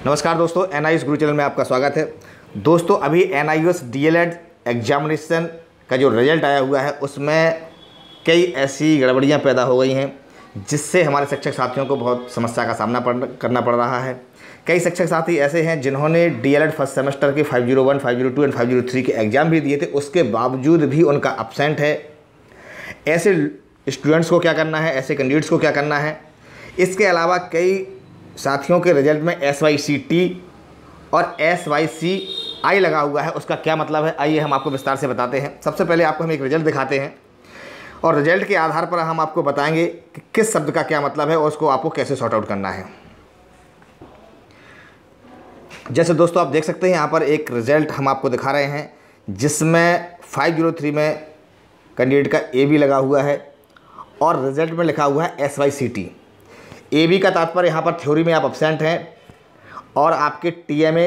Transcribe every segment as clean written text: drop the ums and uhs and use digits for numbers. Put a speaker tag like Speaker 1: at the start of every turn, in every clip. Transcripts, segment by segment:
Speaker 1: नमस्कार दोस्तों, NIOS गुरु channel में आपका स्वागत है। दोस्तों, अभी NIOS DLED एग्जामिनेशन का जो रिज़ल्ट आया हुआ है उसमें कई ऐसी गड़बड़ियां पैदा हो गई हैं जिससे हमारे शिक्षक साथियों को बहुत समस्या का सामना करना पड़ रहा है। कई शिक्षक साथी ऐसे हैं जिन्होंने DLED फर्स्ट सेमेस्टर के 501, 502 एंड 503 के एग्ज़ाम भी दिए थे, उसके बावजूद भी उनका अब्सेंट है। ऐसे स्टूडेंट्स को क्या करना है, ऐसे कैंडिडेट्स को क्या करना है। इसके अलावा कई साथियों के रिजल्ट में SYCT और SYCI लगा हुआ है, उसका क्या मतलब है आइए हम आपको विस्तार से बताते हैं। सबसे पहले आपको हम एक रिजल्ट दिखाते हैं और रिजल्ट के आधार पर हम आपको बताएंगे कि किस शब्द का क्या मतलब है और उसको आपको कैसे सॉर्ट आउट करना है। जैसे दोस्तों आप देख सकते हैं यहाँ पर एक रिजल्ट हम आपको दिखा रहे हैं जिसमें 503 में कैंडिडेट का AB लगा हुआ है और रिजल्ट में लिखा हुआ है SYCT। AB का तात्पर्य यहाँ पर थ्योरी में आप एब्सेंट हैं और आपके TMA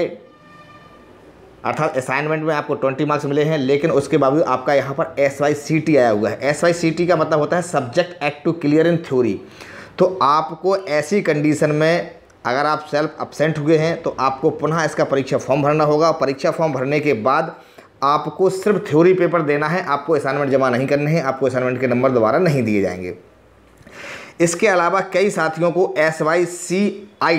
Speaker 1: अर्थात असाइनमेंट में आपको 20 मार्क्स मिले हैं, लेकिन उसके बावजूद आपका यहाँ पर SYCT आया हुआ है। SYCT का मतलब होता है subject act to clear in theory. तो आपको ऐसी कंडीशन में अगर आप सेल्फ एब्सेंट हुए हैं तो आपको पुनः इसका परीक्षा फॉर्म भरना होगा। परीक्षा फॉर्म भरने के बाद आपको सिर्फ थ्योरी पेपर देना है, आपको असाइनमेंट जमा नहीं करने हैं, आपको असाइनमेंट के नंबर दोबारा नहीं दिए जाएंगे। इसके अलावा कई साथियों को SYCI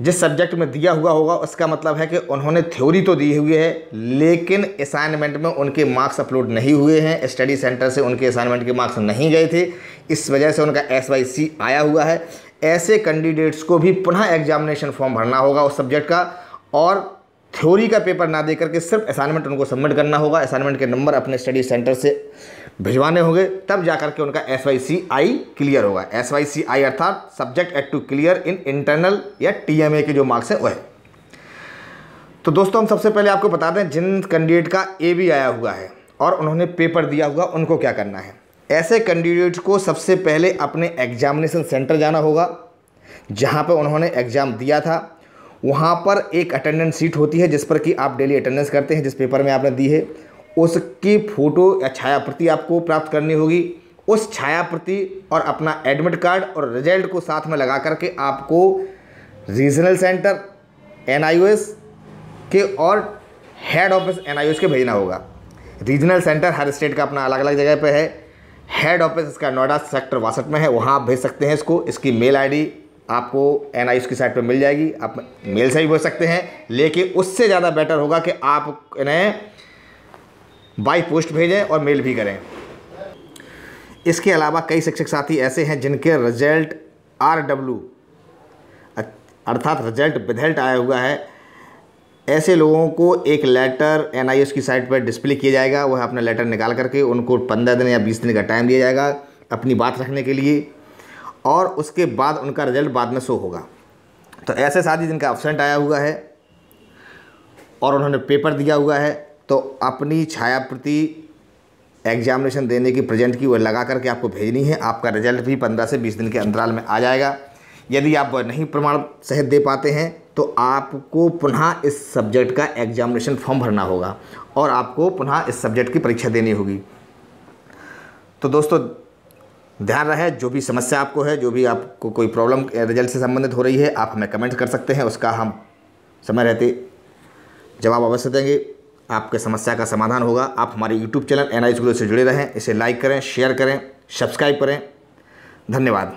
Speaker 1: जिस सब्जेक्ट में दिया हुआ होगा उसका मतलब है कि उन्होंने थ्योरी तो दी हुई है लेकिन असाइनमेंट में उनके मार्क्स अपलोड नहीं हुए हैं, स्टडी सेंटर से उनके असाइनमेंट के मार्क्स नहीं गए थे, इस वजह से उनका SYC आया हुआ है। ऐसे कैंडिडेट्स को भी पुनः एग्जामिनेशन फॉर्म भरना होगा उस सब्जेक्ट का और थ्योरी का पेपर ना दे करके सिर्फ असाइनमेंट उनको सबमिट करना होगा। असाइनमेंट के नंबर अपने स्टडी सेंटर से भिजवाने होंगे, तब जा करके उनका SYCI क्लियर होगा। SYCI अर्थात subject act to clear in internal या TMA के जो मार्क्स है वह है। तो दोस्तों हम सबसे पहले आपको बता दें जिन कैंडिडेट का AB आया हुआ है और उन्होंने पेपर दिया हुआ उनको क्या करना है। ऐसे कैंडिडेट्स को सबसे पहले अपने एग्जामिनेशन सेंटर जाना होगा जहाँ पर उन्होंने एग्ज़ाम दिया था। वहाँ पर एक अटेंडेंस शीट होती है जिस पर कि आप डेली अटेंडेंस करते हैं, जिस पेपर में आपने दी है उसकी फ़ोटो या छाया प्रति आपको प्राप्त करनी होगी। उस छाया प्रति और अपना एडमिट कार्ड और रिजल्ट को साथ में लगा करके आपको रीजनल सेंटर NIOS के और हेड ऑफिस NIOS के भेजना होगा। रीजनल सेंटर हर स्टेट का अपना अलग अलग जगह पे है। हेड ऑफिस इसका नोएडा सेक्टर 62 में है, वहाँ आप भेज सकते हैं इसको। इसकी मेल ID आपको NIOS की साइट पर मिल जाएगी, आप मेल से भी भेज सकते हैं, लेकिन उससे ज़्यादा बेटर होगा कि आप इन्हें बाई पोस्ट भेजें और मेल भी करें। इसके अलावा कई शिक्षक साथी ऐसे हैं जिनके रिजल्ट RW अर्थात रिजल्ट विद आया हुआ है। ऐसे लोगों को एक लेटर NIOS की साइट पर डिस्प्ले किया जाएगा। वह अपना लेटर निकाल करके उनको 15 दिन या 20 दिन का टाइम दिया जाएगा अपनी बात रखने के लिए और उसके बाद उनका रिजल्ट बाद में शो होगा। तो ऐसे साथी जिनका एब्सेंट आया हुआ है और उन्होंने पेपर दिया हुआ है तो अपनी छाया प्रति एग्जामिनेशन देने की प्रेजेंट की वो लगा करके आपको भेजनी है। आपका रिजल्ट भी 15 से 20 दिन के अंतराल में आ जाएगा। यदि आप नहीं प्रमाण सहित दे पाते हैं तो आपको पुनः इस सब्जेक्ट का एग्जामिनेशन फॉर्म भरना होगा और आपको पुनः इस सब्जेक्ट की परीक्षा देनी होगी। तो दोस्तों ध्यान रहे, जो भी समस्या आपको है, जो भी आपको कोई प्रॉब्लम रिजल्ट से संबंधित हो रही है, आप हमें कमेंट कर सकते हैं। उसका हम समय रहते जवाब अवश्य देंगे। आपके समस्या का समाधान होगा। आप हमारे YouTube चैनल NIOS गुरु से जुड़े रहें, इसे लाइक करें, शेयर करें, सब्सक्राइब करें। धन्यवाद।